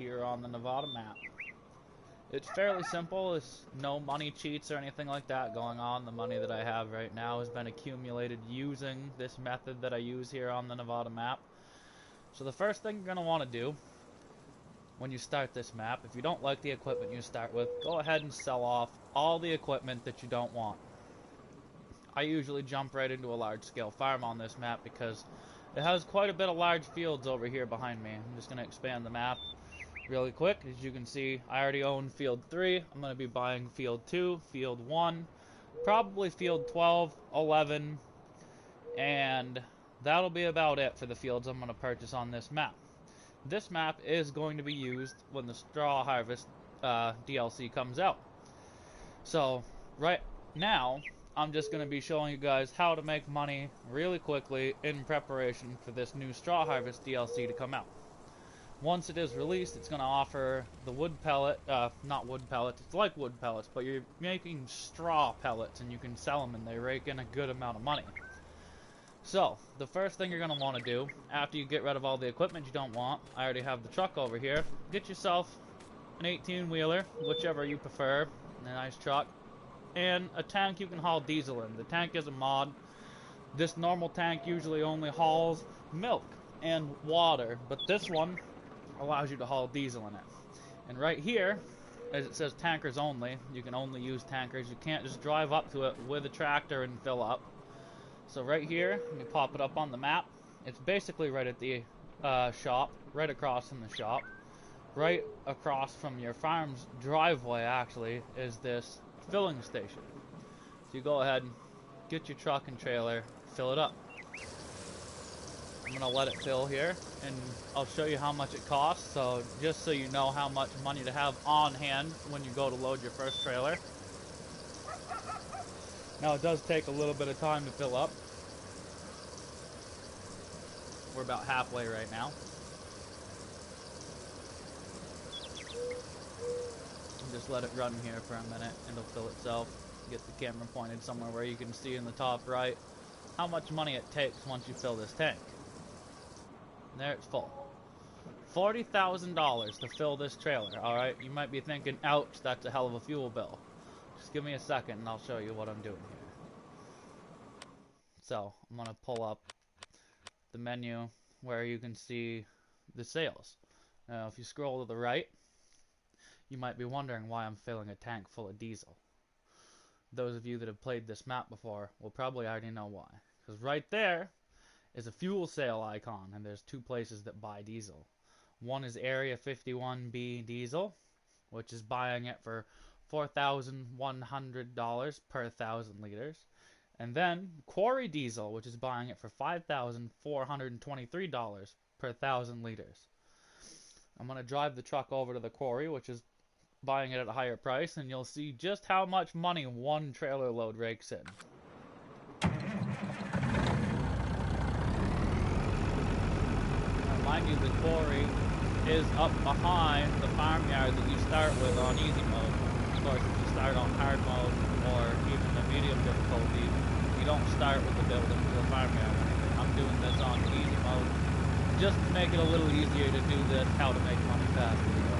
here on the Nevada map. It's fairly simple. There's no money cheats or anything like that going on. The money that I have right now has been accumulated using this method that I use here on the Nevada map. So the first thing you're going to want to do when you start this map, if you don't like the equipment you start with, go ahead and sell off all the equipment that you don't want. I usually jump right into a large-scale farm on this map because it has quite a bit of large fields over here behind me. I'm just going to expand the map really quick. As you can see, I already own field 3. I'm going to be buying field 2, field 1, probably field 12, 11, and that'll be about it for the fields I'm going to purchase on this map. This map is going to be used when the Straw Harvest DLC comes out. So, right now, I'm just going to be showing you guys how to make money really quickly in preparation for this new Straw Harvest DLC to come out. Once it is released, it's going to offer the wood pellet, not wood pellets, it's like wood pellets, but you're making straw pellets and you can sell them and they rake in a good amount of money. So, the first thing you're going to want to do, after you get rid of all the equipment you don't want, I already have the truck over here, get yourself an 18-wheeler, whichever you prefer, a nice truck, and a tank you can haul diesel in. The tank is a mod. This normal tank usually only hauls milk and water, but this one allows you to haul diesel in it. And right here, as it says tankers only, you can only use tankers. You can't just drive up to it with a tractor and fill up. So right here, let me pop it up on the map. It's basically right at the shop, right across from the shop. Right across from your farm's driveway, actually, is this filling station. So you go ahead, get your truck and trailer, fill it up. I'm going to let it fill here, and I'll show you how much it costs, so just so you know how much money to have on hand when you go to load your first trailer. Now it does take a little bit of time to fill up. We're about halfway right now. Just let it run here for a minute and it'll fill itself. Get the camera pointed somewhere where you can see in the top right how much money it takes once you fill this tank. And there it's full. $40,000 to fill this trailer, alright? You might be thinking, ouch, that's a hell of a fuel bill. Just give me a second and I'll show you what I'm doing here. So, I'm going to pull up the menu where you can see the sales. Now, if you scroll to the right, you might be wondering why I'm filling a tank full of diesel. Those of you that have played this map before will probably already know why. Because right there is a fuel sale icon, and there's two places that buy diesel. One is Area 51B Diesel, which is buying it for $4,100 per 1,000 liters. And then Quarry Diesel, which is buying it for $5,423 per 1,000 liters. I'm going to drive the truck over to the quarry, which is buying it at a higher price, and you'll see just how much money one trailer load rakes in. Now, mind you, the quarry is up behind the farmyard that you start with on easy mode. Of course, if you start on hard mode or even the medium difficulty, you don't start with the building to the farmyard or anything. I'm doing this on easy mode just to make it a little easier to do this how to make money fast video.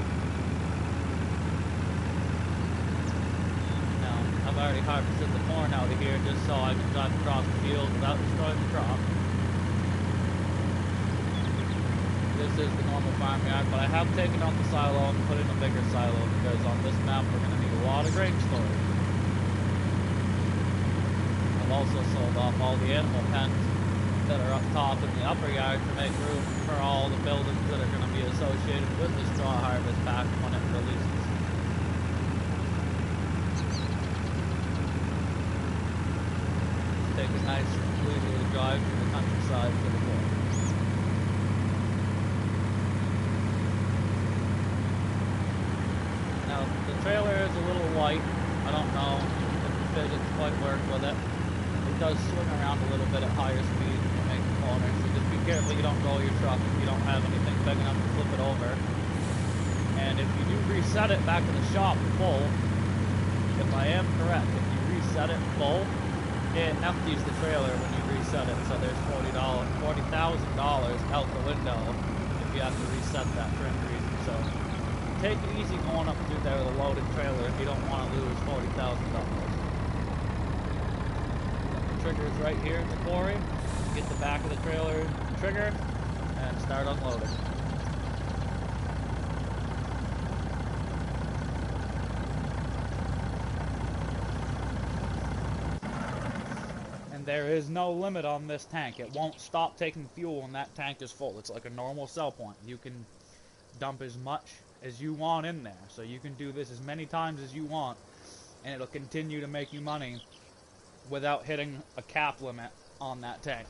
Now, I've already harvested the corn out of here just so I can drive across the field without destroying the crop. This is the normal farmyard, but I have taken out the silo and put in a bigger silo because on this map we're going to need a lot of grain storage. I've also sold off all the animal pens that are up top in the upper yard to make room for all the buildings that are going to be associated with the Straw Harvest pack when it releases. Take a nice leisurely drive through the countryside to the quarry. Now, the trailer is a little light. I don't know if the physics quite work with it. It does swing around a little bit at higher speed when you make the corner, so just be careful you don't roll your truck if you don't have anything big enough to flip it over. And if you do reset it back to the shop full, if I am correct, if you reset it full, it empties the trailer when you reset it, so there's $40,000 out the window if you have to reset that for any reason. So take it easy going up through there with a loaded trailer if you don't want to lose $40,000. The trigger's right here at the quarry. Get the back of the trailer trigger and start unloading. And there is no limit on this tank. It won't stop taking fuel when that tank is full. It's like a normal sell point. You can dump as much as you want in there. So you can do this as many times as you want, and it'll continue to make you money without hitting a cap limit on that tank.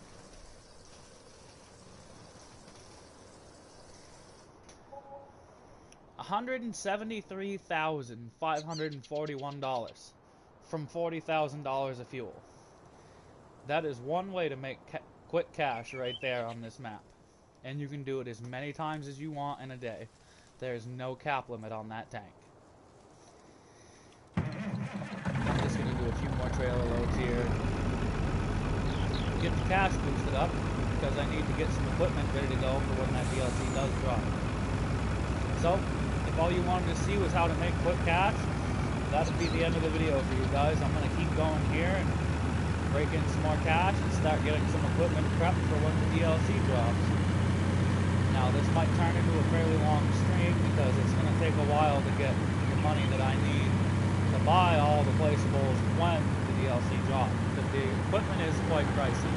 $173,541 from $40,000 of fuel. That is one way to make quick cash right there on this map. And you can do it as many times as you want in a day. There's no cap limit on that tank. I'm just going to do a few more trailer loads here. Get the cash boosted up, because I need to get some equipment ready to go for when that DLC does drop. So, if all you wanted to see was how to make quick cash, that'll be the end of the video for you guys. I'm going to keep going here and break in some more cash and start getting some equipment prepped for when the DLC drops. Now, this might turn into a fairly long stream because it's going to take a while to get the money that I need to buy all the placeables when the DLC drops, because the equipment is quite pricey.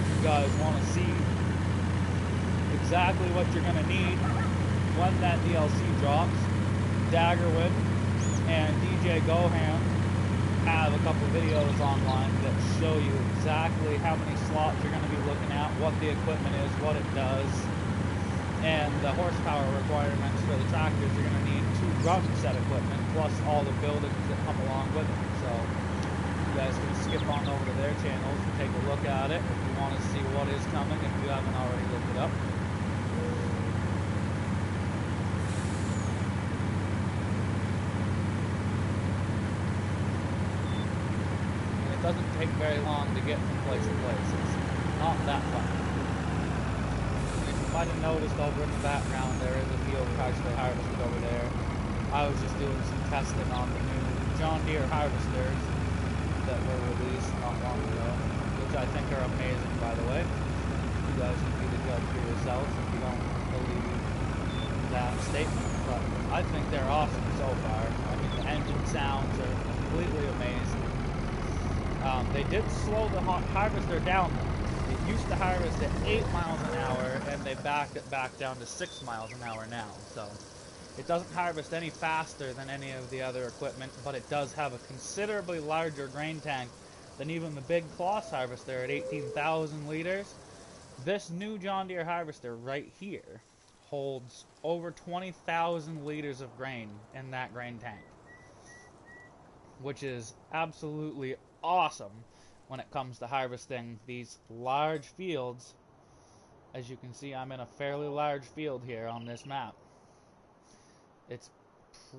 If you guys want to see exactly what you're going to need when that DLC drops, Daggerwind and DJ Gohan have a couple videos online that show you exactly how many slots you're going to be looking at, what the equipment is, what it does, and the horsepower requirements for the tractors. You're going to need to run set equipment, plus all the buildings that come along with it. So you guys can skip on over to their channels and take a look at it if you want to see what is coming, if you haven't already looked it up. It doesn't take very long to get from place to place. It's not that far. You might have noticed over in the background there is a field partially harvested over there. I was just doing some testing on the new John Deere harvesters that were released not long ago, which I think are amazing, by the way. You guys can be the judge for yourselves if you don't believe that statement, but I think they're awesome so far. I mean, the engine sounds are completely amazing. They did slow the harvester down though. It used to harvest at 8 miles an hour, and they backed it back down to 6 miles an hour now. So it doesn't harvest any faster than any of the other equipment, but it does have a considerably larger grain tank than even the big Kloss harvester at 18,000 liters. This new John Deere harvester right here holds over 20,000 liters of grain in that grain tank, which is absolutely awesome when it comes to harvesting these large fields. As you can see, I'm in a fairly large field here on this map. It's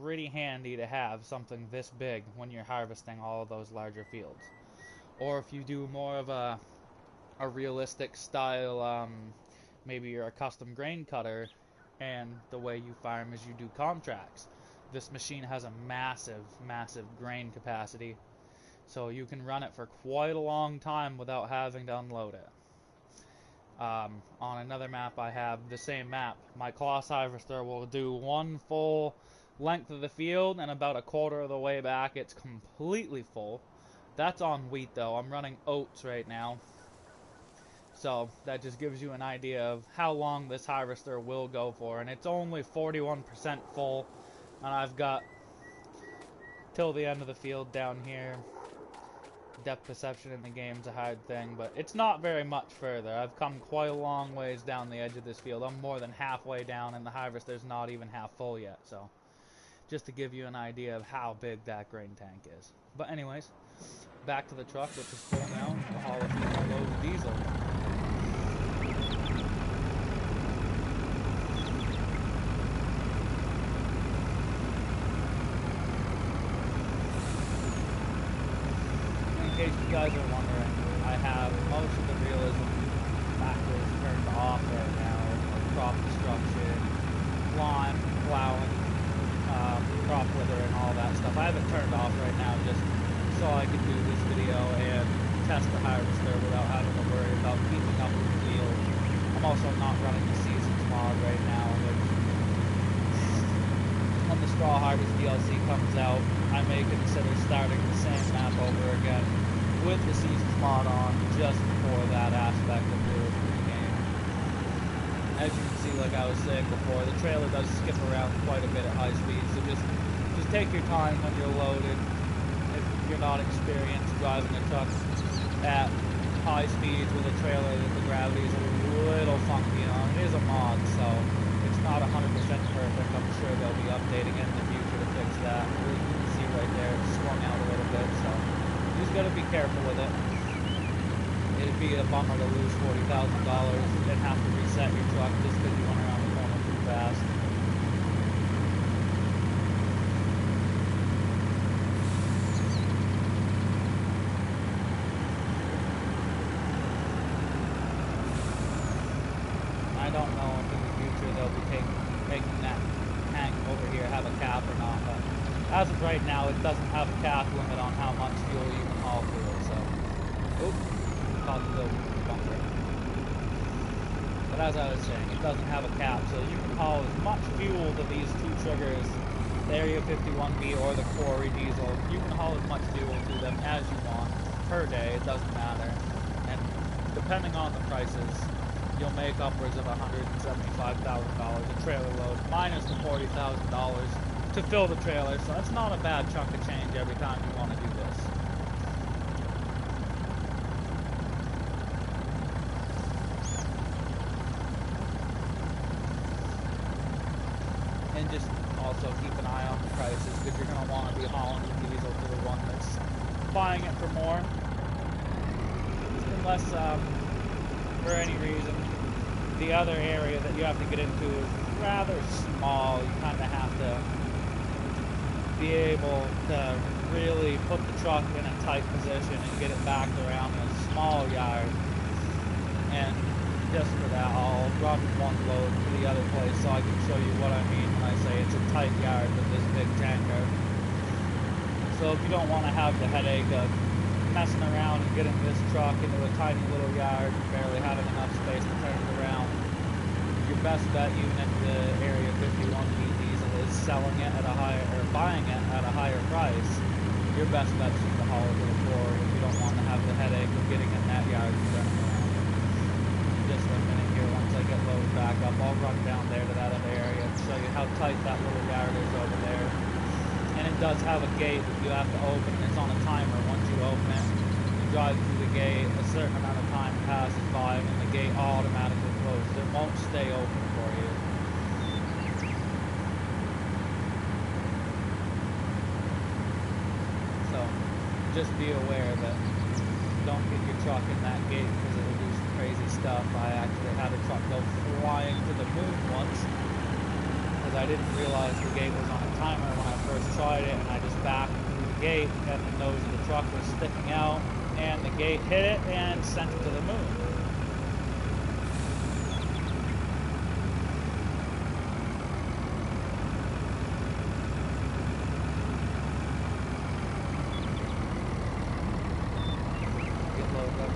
pretty handy to have something this big when you're harvesting all of those larger fields. Or if you do more of a realistic style, maybe you're a custom grain cutter and the way you farm is you do contracts. This machine has a massive grain capacity, so you can run it for quite a long time without having to unload it. On another map I have, the same map, my Kloss harvester will do one full length of the field, and about a quarter of the way back it's completely full. That's on wheat though. I'm running oats right now, so that just gives you an idea of how long this harvester will go for, and it's only 41% full, and I've got till the end of the field down here. Depth perception in the game's a hard thing, but it's not very much further. I've come quite a long ways down the edge of this field. I'm more than halfway down, and the harvester's not even half full yet, so just to give you an idea of how big that grain tank is. But anyways, back to the truck, which is full now. We'll haul a few more loads of diesel. In case you guys are wondering, I have most of the realism factors turned off right now, or crop lawn, plowing, crop wither and all that stuff. I have it turned off right now just so I can do this video and test the harvester without having to worry about keeping up with the field. I'm also not running the seasons mod right now, which when the Straw Harvest DLC comes out, I may consider starting the same map over again with the seasons mod on just for that aspect of the game. As you can see, like I was saying before, the trailer does skip around quite a bit at high speed, so just take your time when you're loaded. If you're not experienced driving a truck at high speeds with a trailer that the gravity is a little funky on, it is a mod, so it's not 100% perfect. I'm sure they'll be updating it in the future to fix that. You can see right there, it's swung out a little bit, so you just gotta be careful with it. It'd be a bummer to lose $40,000 and have to reset your truck just because you went around the corner too fast. I don't know if in the future they'll be making that tank over here have a cap or not, but as of right now, it doesn't have a cap limit on how much fuel you can haul through it, so. Oops. The bunker. But as I was saying, it doesn't have a cap, so you can haul as much fuel to these two triggers, the Area 51B or the Quarry diesel. You can haul as much fuel to them as you want per day, it doesn't matter. And depending on the prices, you'll make upwards of $175,000 a trailer load, minus the $40,000 to fill the trailer, so that's not a bad chunk of change every time you want to do this. And just also keep an eye on the prices, because you're going to want to be hauling the diesel to the one that's buying it for more. Unless, for any reason, the other area that you have to get into is rather small. You kind of have to be able to really put the truck in a tight position and get it backed around in a small yard. And just for that, I'll run one load to the other place so I can show you what I mean when I say it's a tight yard with this big tanker. So if you don't want to have the headache of messing around and getting this truck into a tiny little yard, barely having enough space to turn it around, your best bet unit, the Area 51B diesel, is selling it at a higher, or buying it at a higher price. Your best bet is to haul it to the floor if you don't want to have the headache of getting in that yard and turning around. Just a minute here, once I get loaded back up, I'll run down there to that other area and show you how tight that little yard is over there. And it does have a gate that you have to open. It's on a timer. Once you open it, you drive through the gate, a certain amount of time passes by, and the gate automatically closes. It won't stay open for you. So, just be aware that don't get your truck in that gate because it'll do some crazy stuff. I actually had a truck go flying to the moon once because I didn't realize the gate was on a timer when I first tried it, and I just backed through the gate and the nose of the truck was sticking out, and the gate hit it and sent it to the moon.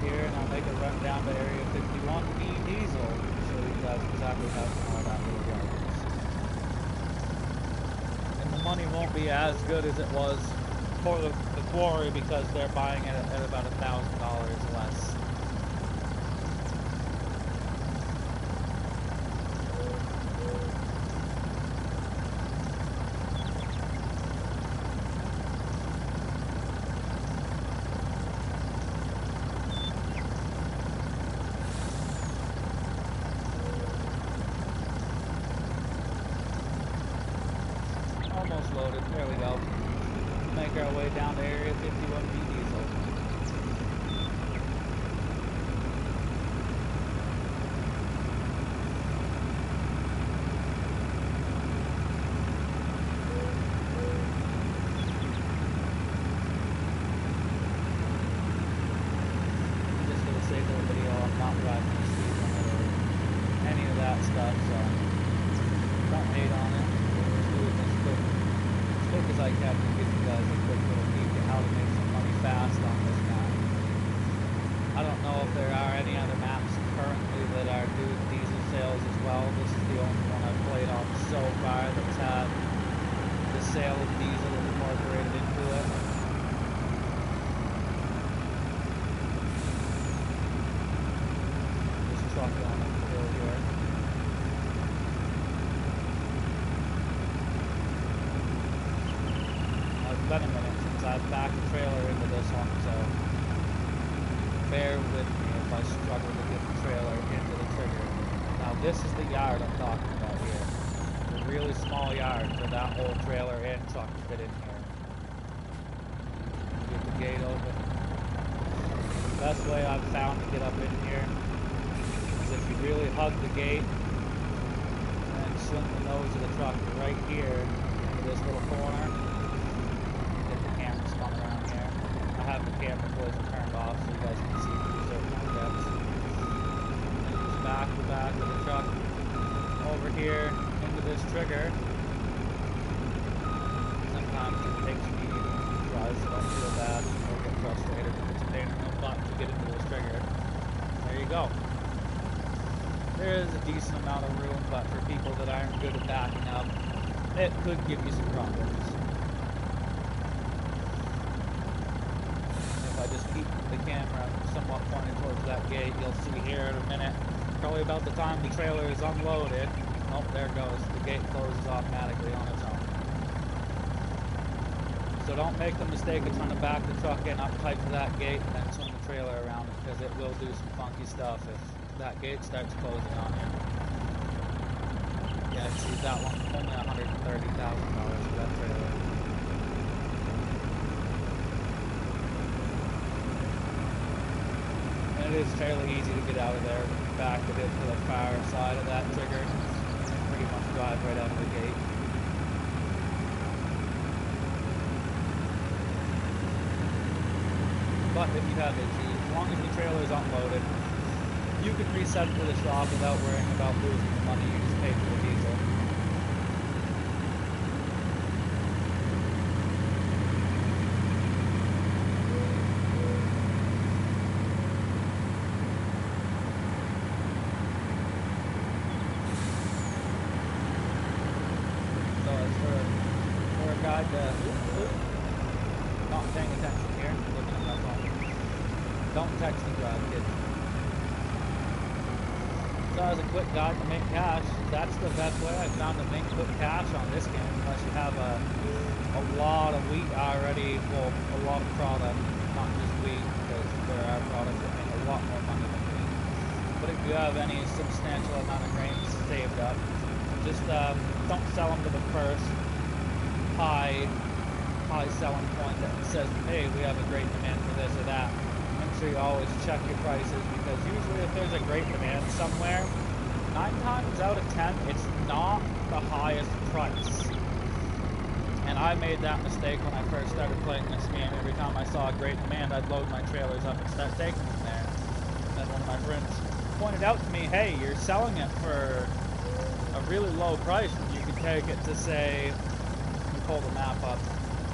Here, and I'll make a run down to Area 51B diesel to show you guys exactly how small that little yard is. And the money won't be as good as it was for the quarry because they're buying it at about $1,000 less. Almost loaded. There we go. Make our way down to Area 51B diesel. Just for the sake of the video, I'm not driving the speed limit or any of that stuff, so don't hate on I can to give you guys a quick little peek at how to make some money fast on this map. I don't know if there are any other maps currently that are doing diesel sales as well. This is the only one I've played on so far that's had the sale of diesel incorporated into it. This truck going up the hill here. Now, it's been a minute since I've backed the trailer into this one, so bear with me if I struggle to get the trailer into the trigger. Now this is the yard I'm talking about here. It's a really small yard for that whole trailer and truck to fit in here. Get the gate open. The best way I've found to get up in here is if you really hug the gate and sling the nose of the truck right here into this little corner. Get the camera spun around here. I have the camera collision turned off so you guys can see through certain objects. And just back the back of the truck over here into this trigger. Sometimes it takes me tries to don't feel bad or get frustrated if it's a pain in the butt to get into this trigger. There you go. There is a decent amount of room, but for people that aren't good at backing up, it could give you some problems. I just keep the camera somewhat pointed towards that gate. You'll see here in a minute, probably about the time the trailer is unloaded. Oh, there it goes. The gate closes automatically on its own. So don't make the mistake of trying to back the truck in up tight to that gate and then swing the trailer around it, because it will do some funky stuff if that gate starts closing on you. Yeah, see that one, only $130,000 for that trailer. It is fairly easy to get out of there. Back it into the far side of that trigger. Pretty much drive right out of the gate. But if you have issues, as long as the trailer is unloaded, you can reset to the shop without worrying about losing the money you just paid for the diesel. Not paying attention here, looking at my phone. Don't text and drive, kids. So as a quick guide to make cash, that's the best way I found to make quick cash on this game, unless you have a lot of wheat already, well, a lot of product, not just wheat, because there are products that make a lot more money than wheat. But if you have any substantial amount of grains saved up, just don't sell them to the first high selling point that says, hey, we have a great demand for this or that. Make sure you always check your prices, because usually if there's a great demand somewhere, 9 times out of 10, it's not the highest price. And I made that mistake when I first started playing this game. Every time I saw a great demand, I'd load my trailers up and start taking them there. And then one of my friends pointed out to me, hey, you're selling it for a really low price when you could take it to, say, pull the map up.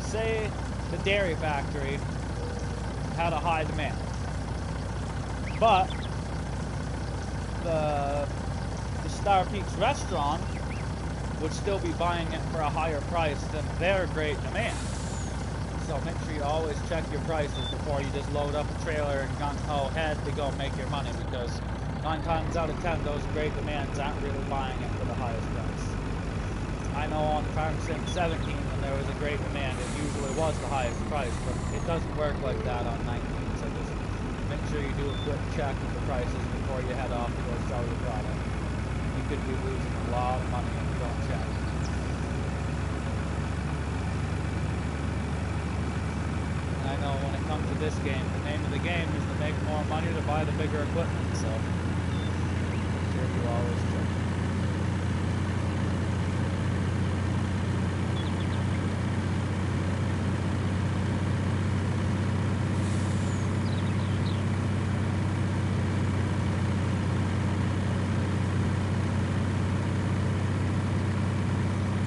Say the dairy factory had a high demand, but the Star Peaks restaurant would still be buying it for a higher price than their great demand. So make sure you always check your prices before you just load up a trailer and gung-ho head to go make your money, because 9 times out of 10 those great demands aren't really buying it for the highest price. I know on Farm Sim 17 when there was a great demand, it usually was the highest price, but it doesn't work like that on 19, so just make sure you do a quick check of the prices before you head off to go sell your product. You could be losing a lot of money if you don't check. And I know when it comes to this game, the name of the game is to make more money to buy the bigger equipment, so make sure you always check.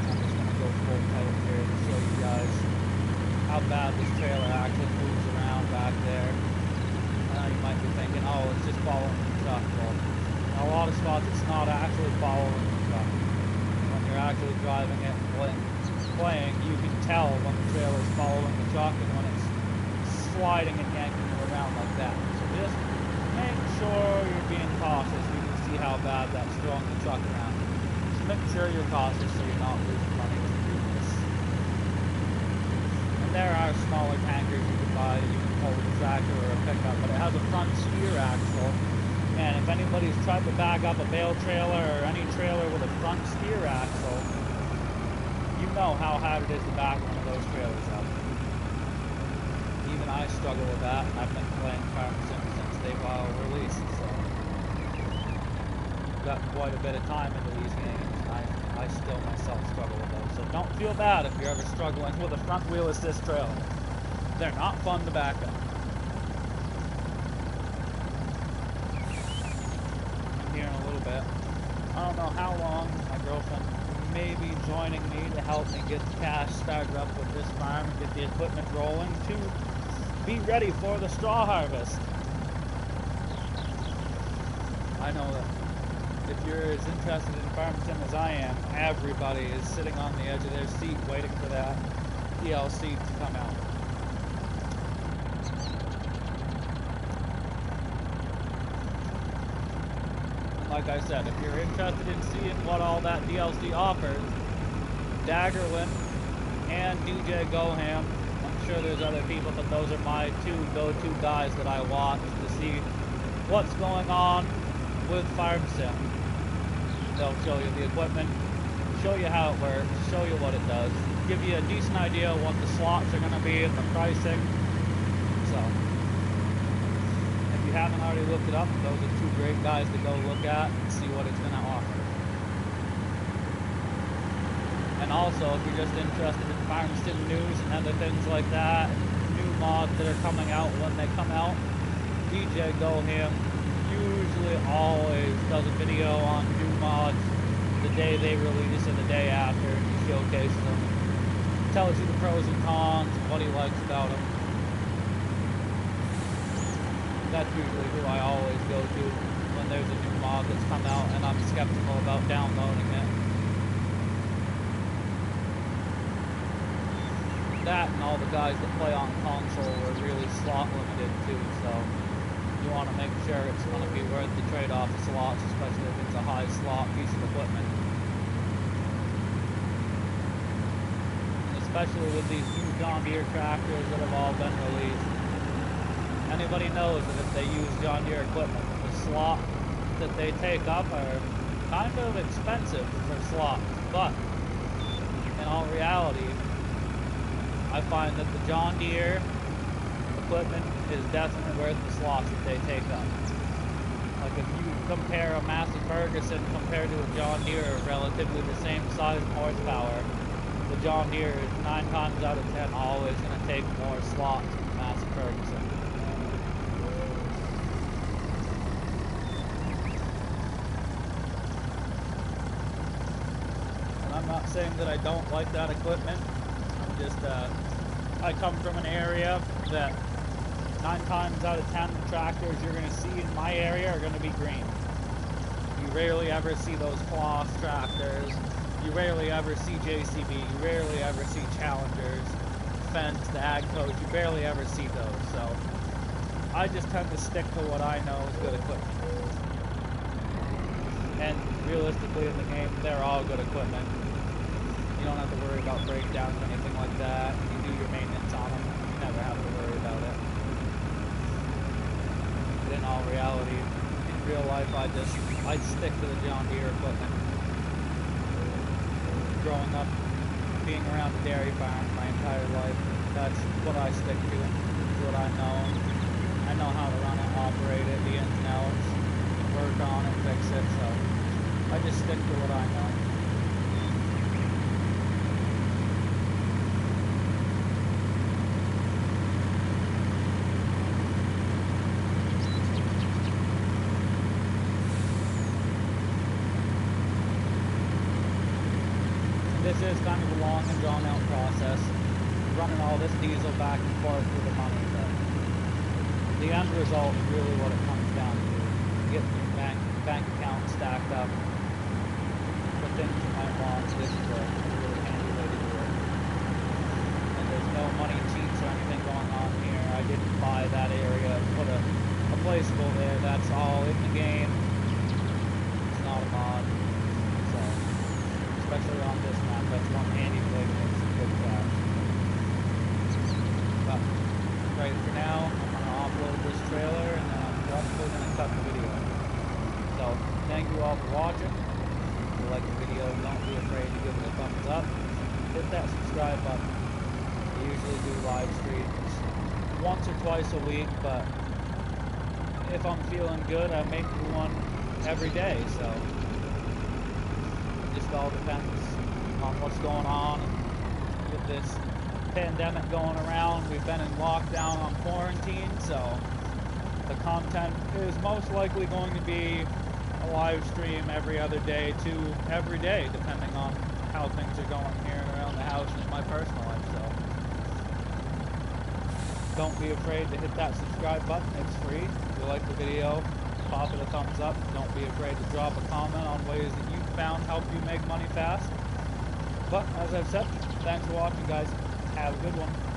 I'm just going to go full pedal here to show you guys bad this trailer actually moves around back there. Now you might be thinking, oh, it's just following the truck. Well, in a lot of spots it's not actually following the truck. When you're actually driving it and playing, you can tell when the trailer is following the truck and when it's sliding and yanking you around like that. So just make sure you're being cautious. You can see how bad that's throwing the truck around. Just make sure you're cautious so you're not losing money to do this. And there are smaller tankers you can buy that you can pull with a tractor or a pickup, but it has a front steer axle. And if anybody's tried to back up a bale trailer or any trailer with a front steer axle, you know how hard it is to back one of those trailers up. Even I struggle with that, and I've been playing Farm Sim since they were released, so I've got quite a bit of time into these games, and I still myself struggle with those. So don't feel bad if you're ever struggling with a front wheel assist trailer. They're not fun to back up. Here in a little bit. I don't know how long my girlfriend may be joining me to help me get the cash started up with this farm and get the equipment rolling to be ready for the straw harvest. I know that if you're as interested in Farm Sim as I am, everybody is sitting on the edge of their seat waiting for that DLC to come out. Like I said, if you're interested in seeing what all that DLC offers, Daggerlin and DJ Goham, I'm sure there's other people, but those are my two go-to guys that I watch to see what's going on with Farm Sim. They'll show you the equipment, show you how it works, show you what it does, give you a decent idea of what the slots are going to be and the pricing. So if you haven't already looked it up, those are two great guys to go look at and see what it's going to offer. And also, if you're just interested in Farm Sim news and other things like that, new mods that are coming out when they come out, DJ Goham usually always does a video on new mods the day they release or the day after, and he showcases them, tells you the pros and cons, what he likes about them. That's usually who I always go to when there's a new mod that's come out and I'm skeptical about downloading it. That and all the guys that play on console are really slot limited too, so you want to make sure it's going to be worth the trade-off of slots, especially if it's a high slot piece of equipment. And especially with these new John Deere tractors that have all been released. Anybody knows that if they use John Deere equipment, the slots that they take up are kind of expensive for slots, but in all reality, I find that the John Deere equipment is definitely worth the slots that they take up. Like if you compare a Massey Ferguson compared to a John Deere of relatively the same size and horsepower, the John Deere is 9 times out of 10 always going to take more slots than the Massey Ferguson. And I'm not saying that I don't like that equipment. I'm just, I come from an area that 9 times out of 10 the tractors you're going to see in my area are going to be green. You rarely ever see those Kloss tractors. You rarely ever see JCB. You rarely ever see Challengers, Fendt, the AGCOs. You barely ever see those. So I just tend to stick to what I know is good equipment. And realistically in the game, they're all good equipment. You don't have to worry about breakdowns or anything like that. You do your maintenance on them. You never have to worry about it. But in all reality, in real life, I'd stick to the John Deere equipment. Growing up, being around the dairy farm my entire life, that's what I stick to. It's what I know. I know how to run it, operate it, the ins and outs, work on it, fix it, so I just stick to what I know. This is kind of a long and drawn out process. running all this diesel back and forth for the money, but the end result is really what it comes down to. Getting your bank account stacked up for things you might want. This is a really handy way to do it. And there's no money cheats or anything going on here. I didn't buy that area and put a placeable there. That's all in the game. It's not a mod. So, especially on this map, that's one handy way to make some good cash. But right for now, I'm going to offload this trailer and then I'm probably going to cut the video. So, thank you all for watching. If you like the video, don't be afraid to give it a thumbs up. Hit that subscribe button. I usually do live streams once or twice a week, but if I'm feeling good, I may do one every day, so it just all depends on what's going on. With this pandemic going around, we've been in lockdown on quarantine, so the content is most likely going to be a live stream every other day to every day, depending on how things are going here and around the house and in my personal life. So don't be afraid to hit that subscribe button. It's free. If you like the video, pop it a thumbs up. Don't be afraid to drop a comment on ways that you found help you make money fast. But as I've said, thanks for watching, guys. Have a good one.